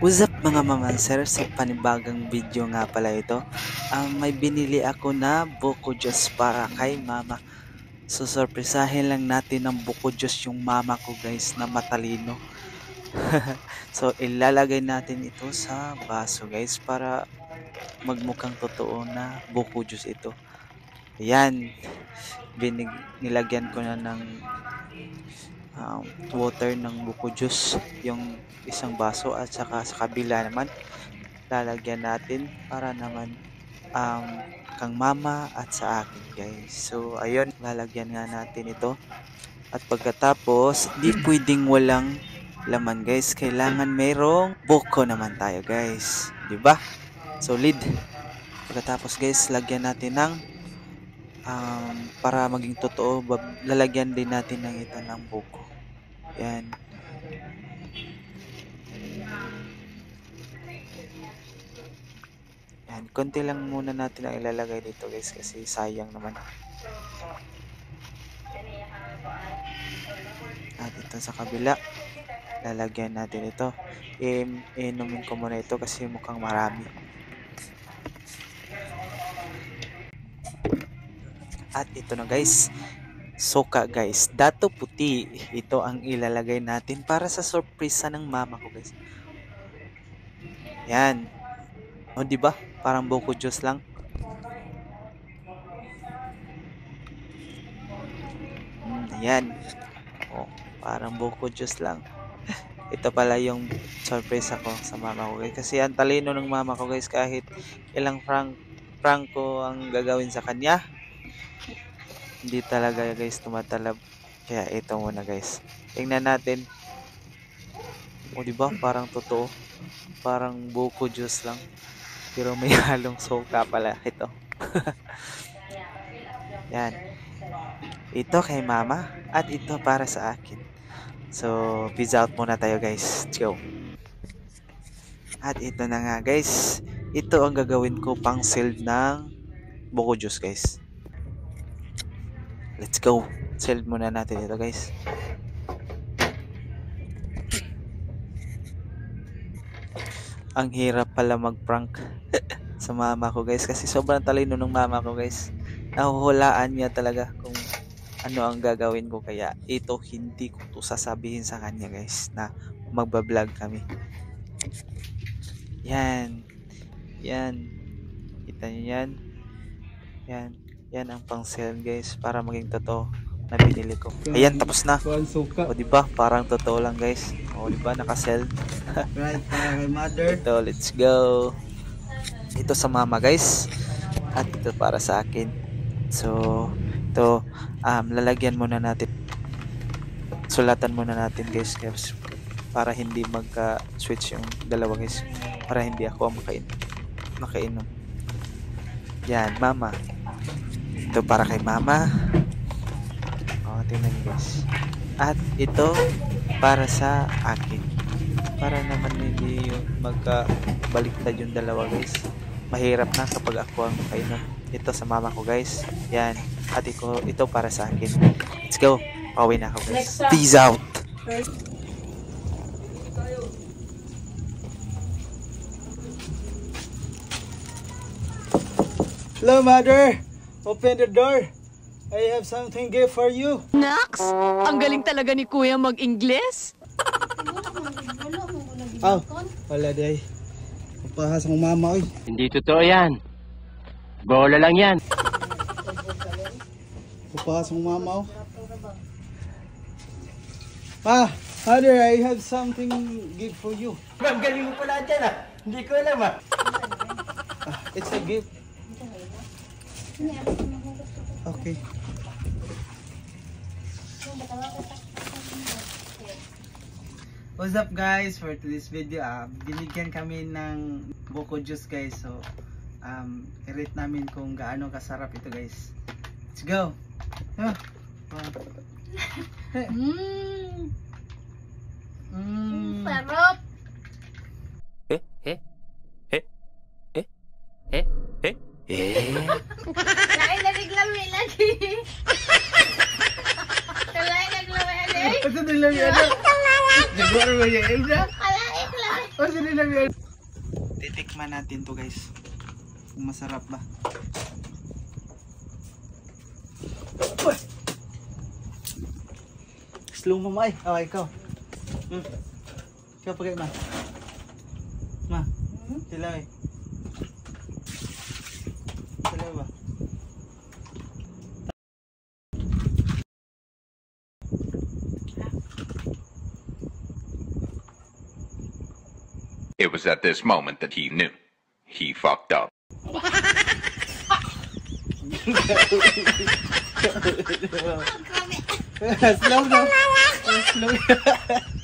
What's up mga mamanser, sa panibagang video nga pala ito. May binili ako na buko juice para kay mama. So sorpresahin lang natin ng buko juice yung mama ko guys na matalino. So ilalagay natin ito sa baso guys para magmukhang totoo na buko juice ito. Ayan, nilagyan ko na ng water ng buko juice yung isang baso, at saka sa kabila naman lalagyan natin para naman kang mama at sa akin guys. So ayun, lalagyan nga natin ito, at pagkatapos di pwedeng walang laman guys, kailangan mayroong buko naman tayo guys, di ba? Solid. Pagkatapos guys, lagyan natin ng para maging totoo, lalagyan din natin ng ito ng buko. Yan. Yan, konti lang muna natin ang ilalagay dito guys kasi sayang naman. At ito sa kabila, lalagyan natin ito. Inumin ko muna ito kasi mukhang marami. At ito na guys, suka guys, dato puti. Ito ang ilalagay natin para sa sorpresa ng mama ko guys. Yan. O di ba? Parang buko juice lang. Yan. O, parang buko juice lang. Ito pala yung sorpresa ko sa mama ko guys. Kasi ang talino ng mama ko guys, kahit ilang franco ang gagawin sa kanya, hindi talaga guys tumatalab. Kaya ito muna guys. Tingnan natin. O diba? Parang totoo. Parang buko juice lang. Pero may halong suka pala ito. Yan. Ito kay mama at ito para sa akin. So, peace out muna tayo guys. Let's go. At ito na nga guys. Ito ang gagawin ko pang sealed ng buko juice guys. Let's go. Sealed muna natin ito guys. Ang hirap pala mag-prank sa mama ko guys kasi sobrang talino ng mama ko guys. Nahuhulaan niya talaga kung ano ang gagawin ko, kaya ito hindi ko to sasabihin sa kanya guys na magbablog kami. Yan. Yan. Kita niyo yan? Yan. Yan ang pang sale guys para maging totoo na binili ko. Ayan, tapos na. O diba? Parang totoo lang guys. O diba? Naka-sell. Right, para kay mother. Ito, let's go. Ito sa mama guys. At ito para sa akin. So, ito, lalagyan muna natin. Sulatan muna natin guys. Para hindi magka-switch yung dalawa guys. Para hindi ako ang makainom. Yan, mama. Ito para kay mama. O, tingnan guys. At ito para sa akin. Para naman hindi magkabaliktad yung dalawa guys. Mahirap na kapag ako ang makainom. Ito sa mama ko guys. Yan. At ito para sa akin. Let's go. Pauwi na ako guys. Peace out. Hello, mother. Open the door. I have something gift for you. Nax, ang galing talaga ni Kuya mag-Ingles. Oh, wala day. Pahas ng mama oy. Hindi totoo yan. Bola lang yan. Pahas ng mama oh. Mother, I have something gift for you. Ma'am, galing mo pala dyan ah. Hindi ko alam ah. It's a gift. Okay. What's up guys, for today's video binigyan kami ng buko juice guys. So i-rate namin kung gaano kasarap ito guys. Let's go. Sarap. Lain na naglami lagi. Lain naglami lagi. Ito naglami ano? Nagwaro ba yan? Alain lang. Sino lang yun? Titikman natin to guys. Kung masarap ba. Slow mo ma. Okay, ikaw. Ikaw pagay ma. Ma. Sila eh. Sila ba? It was at this moment that he knew. He fucked up. Slow down. Slow down.